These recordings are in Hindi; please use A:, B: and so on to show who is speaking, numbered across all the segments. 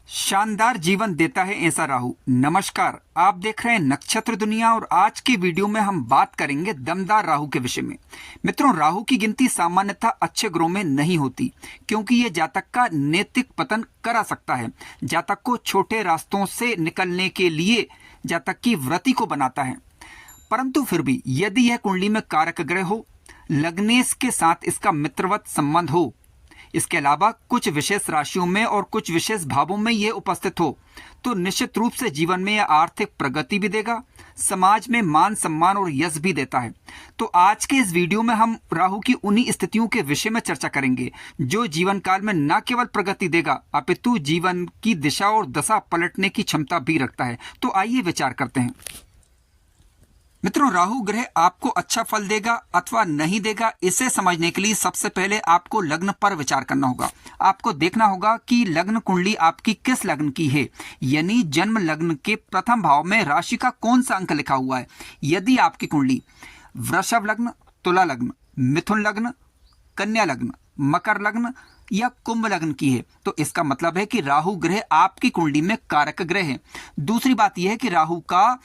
A: शानदार जीवन देता है ऐसा राहु। नमस्कार, आप देख रहे हैं नक्षत्र दुनिया और आज की वीडियो में हम बात करेंगे दमदार राहु के विषय में। मित्रों, राहु की गिनती सामान्यतः अच्छे ग्रहों में नहीं होती क्योंकि ये जातक का नैतिक पतन करा सकता है। जातक को छोटे रास्तों से निकलने के लिए जातक की वृत्ति को बनाता है। परंतु फिर भी यदि यह कुंडली में कारक ग्रह हो, लग्नेश के साथ इसका मित्रवत संबंध हो, इसके अलावा कुछ विशेष राशियों में और कुछ विशेष भावों में यह उपस्थित हो, तो निश्चित रूप से जीवन में यह आर्थिक प्रगति भी देगा, समाज में मान सम्मान और यश भी देता है। तो आज के इस वीडियो में हम राहु की उन्हीं स्थितियों के विषय में चर्चा करेंगे जो जीवन काल में न केवल प्रगति देगा अपितु जीवन की दिशा और दशा पलटने की क्षमता भी रखता है। तो आइए विचार करते हैं। मित्रों, राहु ग्रह आपको अच्छा फल देगा अथवा नहीं देगा, इसे समझने के लिए सबसे पहले आपको लग्न पर विचार करना होगा। आपको देखना होगा कि लग्न कुंडली आपकी किस लग्न की है, यानी जन्म लग्न के प्रथम भाव में राशि का कौन सा अंक लिखा हुआ है। यदि आपकी कुंडली वृषभ लग्न, तुला लग्न, मिथुन लग्न, कन्या लग्न, मकर लग्न या कुंभ लग्न की है तो इसका मतलब है कि राहु ग्रह आपकी कुंडली में कारक ग्रह है। दूसरी बात यह है कि राहु का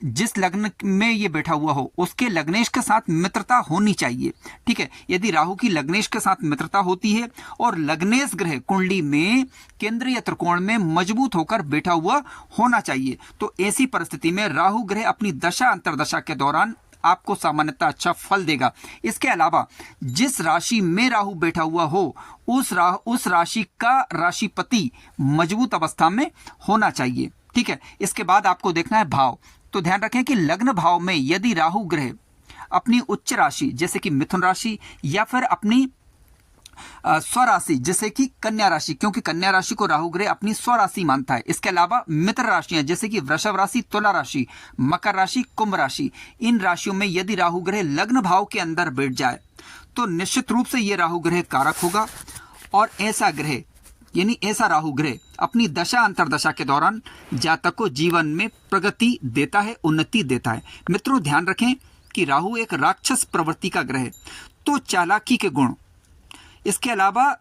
A: जिस लग्न में ये बैठा हुआ हो उसके लग्नेश के साथ मित्रता होनी चाहिए। ठीक है, यदि राहु की लग्नेश के साथ मित्रता होती है और लग्नेश ग्रह कुंडली में केंद्र या त्रिकोण में मजबूत होकर बैठा हुआ होना चाहिए, तो ऐसी परिस्थिति में राहु ग्रह अपनी दशा अंतरदशा के दौरान आपको सामान्यतः अच्छा फल देगा। इसके अलावा जिस राशि में राहु बैठा हुआ हो उस राशि का राशिपति मजबूत अवस्था में होना चाहिए। ठीक है, इसके बाद आपको देखना है भाव। तो ध्यान रखें कि लग्न भाव में यदि राहु ग्रह अपनी उच्च राशि जैसे कि मिथुन राशि या फिर अपनी स्वराशि जैसे कि कन्या राशि, क्योंकि कन्या राशि को राहु ग्रह अपनी स्वराशि मानता है। इसके अलावा मित्र राशियां जैसे कि वृषभ राशि, तुला राशि, मकर राशि, कुंभ राशि, इन राशियों में यदि राहु ग्रह लग्न भाव के अंदर बैठ जाए तो निश्चित रूप से यह राहु ग्रह कारक होगा और ऐसा राहु ग्रह अपनी दशा अंतरदशा के दौरान जातक को जीवन में प्रगति देता है, उन्नति देता है। मित्रों, ध्यान रखें कि राहु एक राक्षस प्रवृत्ति का ग्रह है, तो चालाकी के गुण, इसके अलावा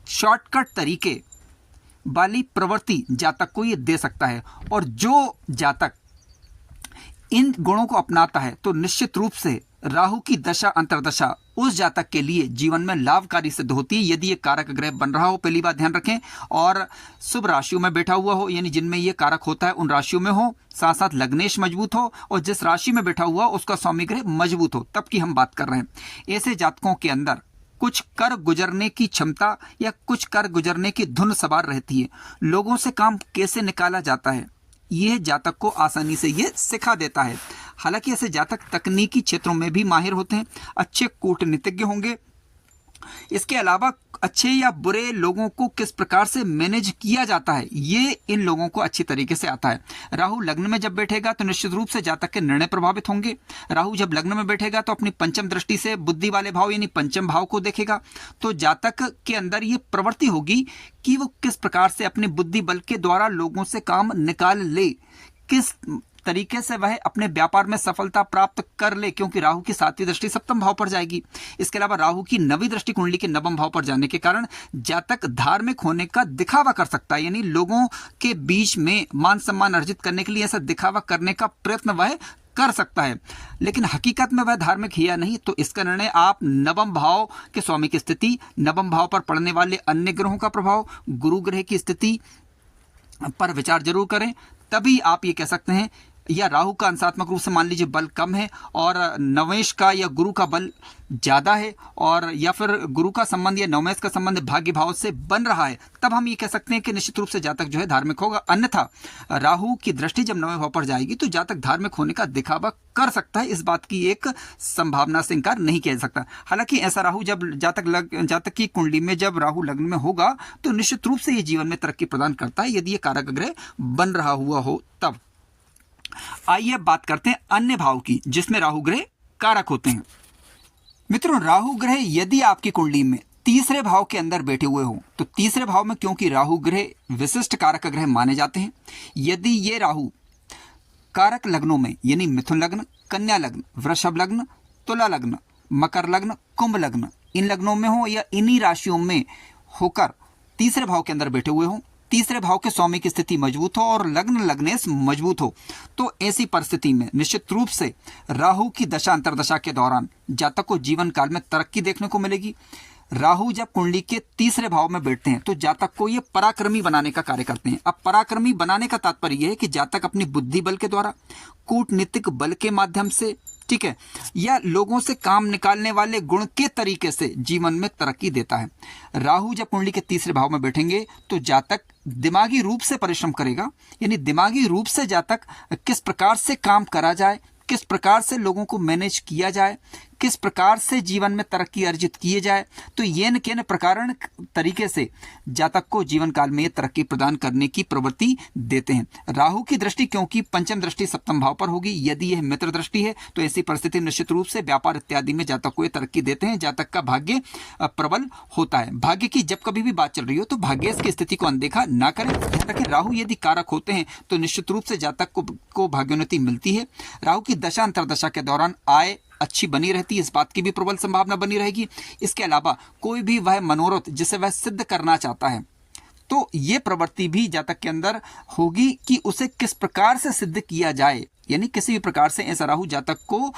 A: शॉर्टकट तरीके वाली प्रवृत्ति जातक को ये दे सकता है। और जो जातक इन गुणों को अपनाता है तो निश्चित रूप से राहु की दशा अंतरदशा उस जातक के लिए जीवन में लाभकारी सिद्ध होती है यदि ये कारक ग्रह बन रहा हो। पहली बात ध्यान रखें, और शुभ राशियों में बैठा हुआ हो, यानी जिनमें ये कारक होता है उन राशियों में हो, साथ साथ लग्नेश मजबूत हो और जिस राशि में बैठा हुआ उसका स्वामी ग्रह मजबूत हो, तब की हम बात कर रहे हैं। ऐसे जातकों के अंदर कुछ कर गुजरने की क्षमता या कुछ कर गुजरने की धुन सवार रहती है। लोगों से काम कैसे निकाला जाता है यह जातक को आसानी से यह सिखा देता है। हालांकि ऐसे जातक तकनीकी क्षेत्रों में भी माहिर होते हैं, अच्छे कूटनीतिज्ञ होंगे। इसके अलावा अच्छे या बुरे लोगों को किस प्रकार से मैनेज किया जाता है ये इन लोगों को अच्छी तरीके से आता है। राहु लग्न में जब बैठेगा तो निश्चित रूप से जातक के निर्णय प्रभावित होंगे। राहु जब लग्न में बैठेगा तो अपनी पंचम दृष्टि से बुद्धि वाले भाव यानी पंचम भाव को देखेगा, तो जातक के अंदर ये प्रवृत्ति होगी कि वो किस प्रकार से अपने बुद्धि बल के द्वारा लोगों से काम निकाल ले, किस तरीके से वह अपने व्यापार में सफलता प्राप्त कर ले, क्योंकि राहु की 7वीं दृष्टि सप्तम भाव पर जाएगी। इसके अलावा राहु की 9वीं दृष्टि कुंडली के 9वें भाव पर जाने के कारण जातक धार्मिक होने का दिखावा कर सकता है, यानी लोगों के बीच में मान सम्मान अर्जित करने के लिए ऐसा दिखावा करने का प्रयत्न वह कर सकता है, लेकिन हकीकत में वह धार्मिक है या नहीं तो इसका निर्णय आप 9वें भाव के स्वामी की स्थिति, 9वें भाव पर पड़ने वाले अन्य ग्रहों का प्रभाव, गुरु ग्रह की स्थिति पर विचार जरूर करें। तभी आप ये कह सकते हैं, या राहु का अंशात्मक रूप से मान लीजिए बल कम है और नवेश का या गुरु का बल ज्यादा है, और या फिर गुरु का संबंध या नवेश का संबंध भाग्य भाव से बन रहा है, तब हम ये कह सकते हैं कि निश्चित रूप से जातक जो है धार्मिक होगा। अन्यथा राहु की दृष्टि जब 9वें भाव पर जाएगी तो जातक धार्मिक होने का दिखावा कर सकता है, इस बात की एक संभावना से इनकार नहीं किया जा सकता। हालांकि ऐसा राहु जब जातक की कुंडली में जब राहु लग्न में होगा तो निश्चित रूप से ये जीवन में तरक्की प्रदान करता है यदि ये कारक ग्रह बन रहा हुआ हो तब। आइए अब बात करते हैं अन्य भाव की जिसमें राहु ग्रह कारक होते हैं। मित्रों, राहु ग्रह यदि आपकी कुंडली में तीसरे भाव के अंदर बैठे हुए हो तो तीसरे भाव में क्योंकि राहु ग्रह विशिष्ट कारक ग्रह माने जाते हैं, यदि ये राहु कारक लग्नों में यानी मिथुन लग्न, कन्या लग्न, वृषभ लग्न, तुला लग्न, मकर लग्न, कुंभ लग्न, इन लग्नों में हो या इन्हीं राशियों में होकर तीसरे भाव के अंदर बैठे हुए हो तीसरे भाव के स्वामी की स्थिति मजबूत हो और लग्न लग्नेश मजबूत हो, तो ऐसी परिस्थिति में निश्चित रूप से राहु की दशा अंतर्दशा के दौरान जातक को जीवन काल में तरक्की देखने को मिलेगी। राहु जब कुंडली के तीसरे भाव में बैठते हैं तो जातक को ये पराक्रमी बनाने का कार्य करते हैं। अब पराक्रमी बनाने का तात्पर्य यह है कि जातक अपनी बुद्धि बल के द्वारा, कूटनीतिक बल के माध्यम से, ठीक है, या लोगों से काम निकालने वाले गुण के तरीके से जीवन में तरक्की देता है। राहु जब कुंडली के तीसरे भाव में बैठेंगे तो जातक दिमागी रूप से परिश्रम करेगा, यानी दिमागी रूप से जातक किस प्रकार से काम करा जाए, किस प्रकार से लोगों को मैनेज किया जाए, किस प्रकार से जीवन में तरक्की अर्जित किए जाए, तो ये न केन प्रकार तरीके से जातक को जीवन काल में ये तरक्की प्रदान करने की प्रवृत्ति देते हैं। राहु की दृष्टि क्योंकि पंचम दृष्टि सप्तम भाव पर होगी, यदि यह मित्र दृष्टि है तो ऐसी परिस्थिति निश्चित रूप से व्यापार इत्यादि में जातक को ये तरक्की देते हैं। जातक का भाग्य प्रबल होता है। भाग्य की जब कभी भी बात चल रही हो तो भाग्येश की स्थिति को अनदेखा ना करें। ध्यान रखें, राहु यदि कारक होते हैं तो निश्चित रूप से जातक को भाग्योन्नति मिलती है। राहु की दशा अंतर्दशा के दौरान आय अच्छी बनी रहती है, इस बात की भी प्रबल संभावना बनी रहेगी। इसके अलावा कोई भी वह मनोरथ जिसे वह सिद्ध करना चाहता है तो ये प्रवृत्ति भी जातक के अंदर होगी कि उसे किस प्रकार से सिद्ध किया जाए, यानी किसी भी प्रकार से ऐसा राहु जातक को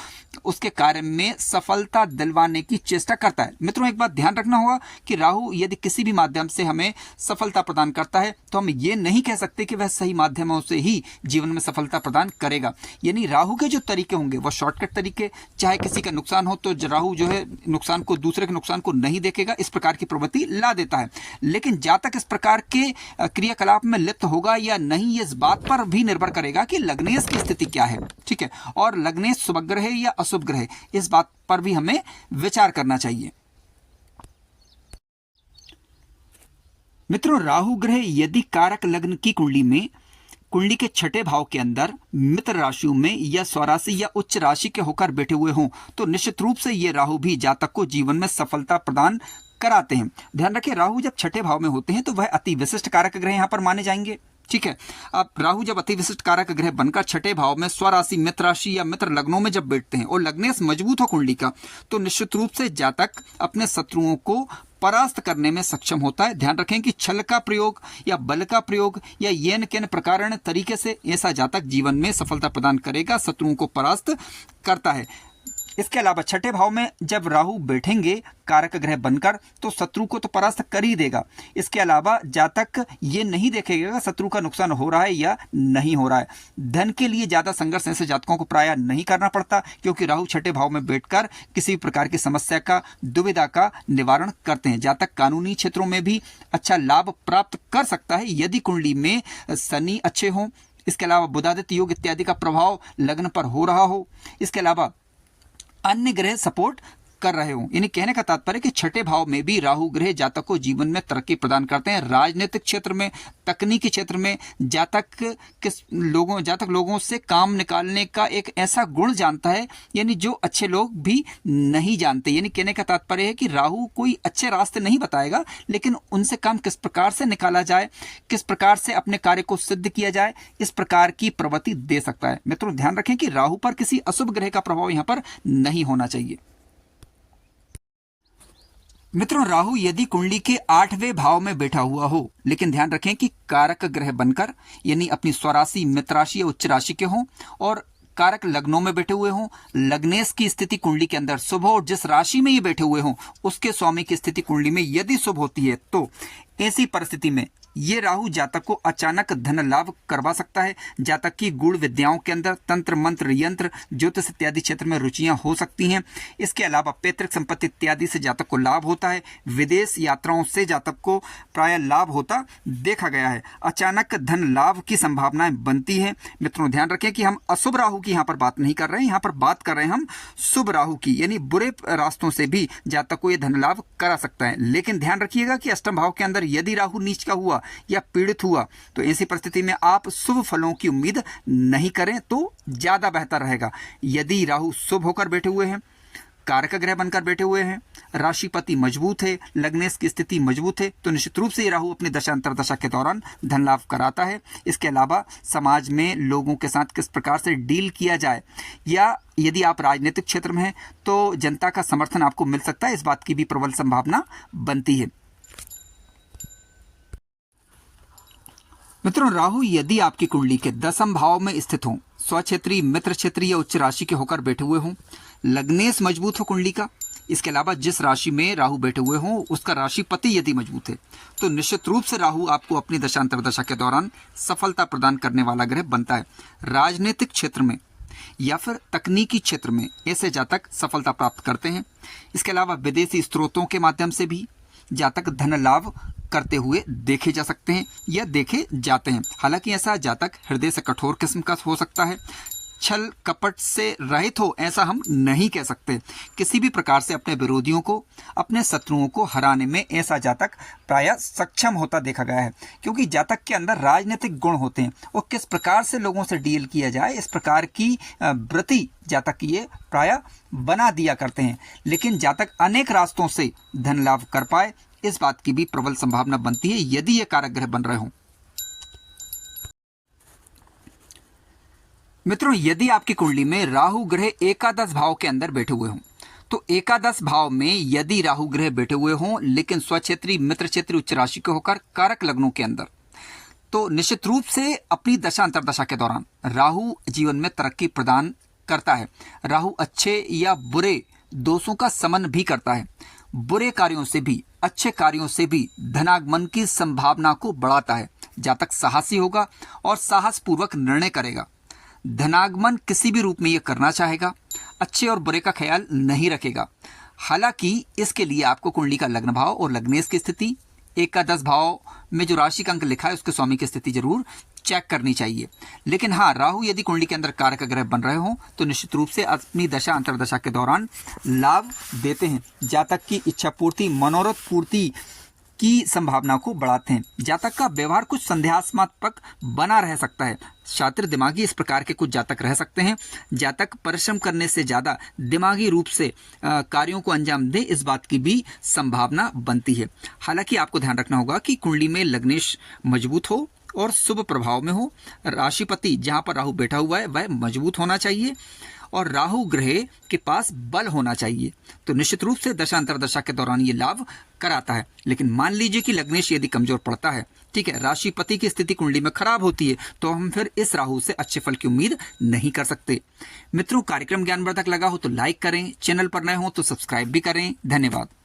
A: उसके कार्य में सफलता दिलवाने की चेष्टा करता है। मित्रों, एक बात ध्यान रखना होगा कि राहु यदि किसी भी माध्यम से हमें सफलता प्रदान करता है तो हम ये नहीं कह सकते कि वह सही माध्यमों से ही जीवन में सफलता प्रदान करेगा। यानी राहु के जो तरीके होंगे वह शॉर्टकट तरीके, चाहे किसी का नुकसान हो तो राहु जो है नुकसान को, दूसरे के नुकसान को नहीं देखेगा, इस प्रकार की प्रवृत्ति ला देता है। लेकिन जातक इस प्रकार के क्रियाकलाप में लिप्त होगा या नहीं, इस बात पर भी निर्भर करेगा कि लग्नेश की स्थिति क्या है, ठीक है, और लग्नेश शुभ ग्रह है या अशुभ ग्रह, इस बात पर भी हमें विचार करना चाहिए। मित्रों, राहु ग्रह यदि कारक लग्न की कुंडली के छठे भाव के अंदर मित्र राशियों में या स्वराशि या उच्च राशि के होकर बैठे हुए हों तो निश्चित रूप से ये राहु भी जातक को जीवन में सफलता प्रदान कराते हैं। ध्यान रखें, राहु जब छठे भाव में होते हैं तो वह अति विशिष्ट कारक ग्रह यहां पर माने जाएंगे, ठीक है। अब राहु जब अति विशिष्ट कारक ग्रह बनकर छठे भाव में स्वराशि, मित्र राशि या मित्र लग्नों में जब बैठते हैं और लग्नेश मजबूत हो कुंडली का तो निश्चित रूप से जातक अपने शत्रुओं को परास्त करने में सक्षम होता है। ध्यान रखें कि छल का प्रयोग या बल का प्रयोग या येन केन प्रकार तरीके से ऐसा जातक जीवन में सफलता प्रदान करेगा, शत्रुओं को परास्त करता है। इसके अलावा छठे भाव में जब राहु बैठेंगे कारक ग्रह बनकर तो शत्रु को तो परास्त कर ही देगा। इसके अलावा जातक ये नहीं देखेगा शत्रु का नुकसान हो रहा है या नहीं हो रहा है। धन के लिए ज्यादा संघर्ष ऐसे जातकों को प्रायः नहीं करना पड़ता क्योंकि राहु छठे भाव में बैठकर किसी प्रकार की समस्या का, दुविधा का निवारण करते हैं। जातक कानूनी क्षेत्रों में भी अच्छा लाभ प्राप्त कर सकता है यदि कुंडली में शनि अच्छे हों। इसके अलावा बुधादित्य योग इत्यादि का प्रभाव लग्न पर हो रहा हो। इसके अलावा अन्य ग्रह सपोर्ट कर रहे हो, यानी कहने का तात्पर्य कि छठे भाव में भी राहु ग्रह जातक को जीवन में तरक्की प्रदान करते हैं। राजनीतिक क्षेत्र में, तकनीकी क्षेत्र में जातक लोगों से काम निकालने का एक ऐसा गुण जानता है, यानी जो अच्छे लोग भी नहीं जानते। यानी कहने का तात्पर्य है कि राहु कोई अच्छे रास्ते नहीं बताएगा लेकिन उनसे काम किस प्रकार से निकाला जाए, किस प्रकार से अपने कार्य को सिद्ध किया जाए, इस प्रकार की प्रवृत्ति दे सकता है। मित्रों, ध्यान रखें कि राहु पर किसी अशुभ ग्रह का प्रभाव यहां पर नहीं होना चाहिए। मित्रों, राहु यदि कुंडली के 8वें भाव में बैठा हुआ हो, लेकिन ध्यान रखें कि कारक ग्रह बनकर यानी अपनी स्वराशि, मित्र राशि या उच्च राशि के हों और कारक लग्नों में बैठे हुए हों, लग्नेश की स्थिति कुंडली के अंदर शुभ हो और जिस राशि में ये बैठे हुए हों उसके स्वामी की स्थिति कुंडली में यदि शुभ होती है तो ऐसी परिस्थिति में ये राहु जातक को अचानक धन लाभ करवा सकता है। जातक की गूढ़ विद्याओं के अंदर तंत्र, मंत्र, यंत्र, ज्योतिष इत्यादि क्षेत्र में रुचियां हो सकती हैं। इसके अलावा पैतृक संपत्ति इत्यादि से जातक को लाभ होता है। विदेश यात्राओं से जातक को प्राय लाभ होता देखा गया है। अचानक धन लाभ की संभावनाएं बनती है। मित्रों, ध्यान रखें कि हम अशुभ राहु की यहाँ पर बात नहीं कर रहे हैं, यहाँ पर बात कर रहे हैं हम शुभ राहु की, यानी बुरे रास्तों से भी जातक को यह धन लाभ करा सकता है। लेकिन ध्यान रखिएगा कि अष्टम भाव के अंदर यदि राहु नीच का हुआ या पीड़ित हुआ तो ऐसी परिस्थिति में आप शुभ फलों की उम्मीद नहीं करें तो ज्यादा बेहतर रहेगा। यदि राहु शुभ होकर बैठे हुए हैं, कारक ग्रह बनकर बैठे हुए हैं, राशिपति मजबूत है, लग्नेश की स्थिति मजबूत है तो निश्चित रूप से राहु अपनी दशा अंतर्दशा के दौरान धन लाभ कराता है। इसके अलावा समाज में लोगों के साथ किस प्रकार से डील किया जाए या यदि आप राजनीतिक क्षेत्र में हैं तो जनता का समर्थन आपको मिल सकता है, इस बात की भी प्रबल संभावना बनती है। मित्रों, राहु यदि आपकी कुंडली के 10वें भाव में स्थित हो, स्वक्षेत्री, मित्र क्षेत्री या उच्च राशि के होकर बैठे हुए हों, लग्नेश मजबूत हो कुंडली का, इसके अलावा जिस राशि में राहु बैठे हुए हों उसका राशिपति यदि मजबूत है, तो निश्चित रूप से राहु आपको अपनी दशा अंतर्दशा के दौरान सफलता प्रदान करने वाला ग्रह बनता है। राजनीतिक क्षेत्र में या फिर तकनीकी क्षेत्र में ऐसे जातक सफलता प्राप्त करते हैं। इसके अलावा विदेशी स्रोतों के माध्यम से भी जातक धन लाभ करते हुए देखे जा सकते हैं या देखे जाते हैं। हालांकि ऐसा जातक हृदय से कठोर किस्म का हो सकता है, छल कपट से रहित हो ऐसा हम नहीं कह सकते। किसी भी प्रकार से अपने विरोधियों को, अपने शत्रुओं को हराने में ऐसा जातक प्रायः सक्षम होता देखा गया है, क्योंकि जातक के अंदर राजनीतिक गुण होते हैं और किस प्रकार से लोगों से डील किया जाए इस प्रकार की वृत्ति जातक की ये प्रायः बना दिया करते हैं। लेकिन जातक अनेक रास्तों से धन लाभ कर पाए, इस बात की भी प्रबल संभावना बनती है यदि ये कारक ग्रह बन रहे हों। मित्रों, यदि आपकी कुंडली में राहु ग्रह एकादश भाव के अंदर बैठे हुए हों, तो एकादश भाव में यदि राहु ग्रह बैठे हुए हों लेकिन स्वक्षेत्री, मित्र क्षेत्री, उच्च राशि के होकर कारक लग्नों के अंदर, तो निश्चित रूप से अपनी दशा अंतर्दशा के दौरान राहु जीवन में तरक्की प्रदान करता है। राहु अच्छे या बुरे दोषों का समन भी करता है। बुरे कार्यों से भी, अच्छे कार्यों से भी धनागमन की संभावना को बढ़ाता है। जातक साहसी होगा और साहसपूर्वक निर्णय करेगा। धनागमन किसी भी रूप में यह करना चाहेगा, अच्छे और बुरे का ख्याल नहीं रखेगा। हालांकि इसके लिए आपको कुंडली का लग्न भाव और लग्नेश की स्थिति, एकादश भाव में जो राशि का अंक लिखा है उसके स्वामी की स्थिति जरूर चेक करनी चाहिए। लेकिन हाँ, राहु यदि कुंडली के अंदर कारक ग्रह बन रहे हों तो निश्चित रूप से अपनी दशा अंतर्दशा के दौरान लाभ देते हैं। जातक की इच्छा पूर्ति, मनोरथ पूर्ति की संभावना को बढ़ाते हैं। जातक का व्यवहार कुछ संदेहास्पद बना रह सकता है। शातिर दिमागी इस प्रकार के कुछ जातक रह सकते हैं। जातक परिश्रम करने से ज़्यादा दिमागी रूप से कार्यों को अंजाम दे, इस बात की भी संभावना बनती है। हालांकि आपको ध्यान रखना होगा कि कुंडली में लग्नेश मजबूत हो और शुभ प्रभाव में हो। राशिपति जहाँ पर राहु बैठा हुआ है वह मजबूत होना चाहिए और राहु ग्रह के पास बल होना चाहिए, तो निश्चित रूप से दशा अंतर्दशा के दौरान ये लाभ कराता है। लेकिन मान लीजिए कि लग्नेश यदि कमजोर पड़ता है, ठीक है, राशिपति की स्थिति कुंडली में खराब होती है, तो हम फिर इस राहु से अच्छे फल की उम्मीद नहीं कर सकते। मित्रों, कार्यक्रम ज्ञानवर्धक लगा हो तो लाइक करें, चैनल पर नए हो तो सब्सक्राइब भी करें। धन्यवाद।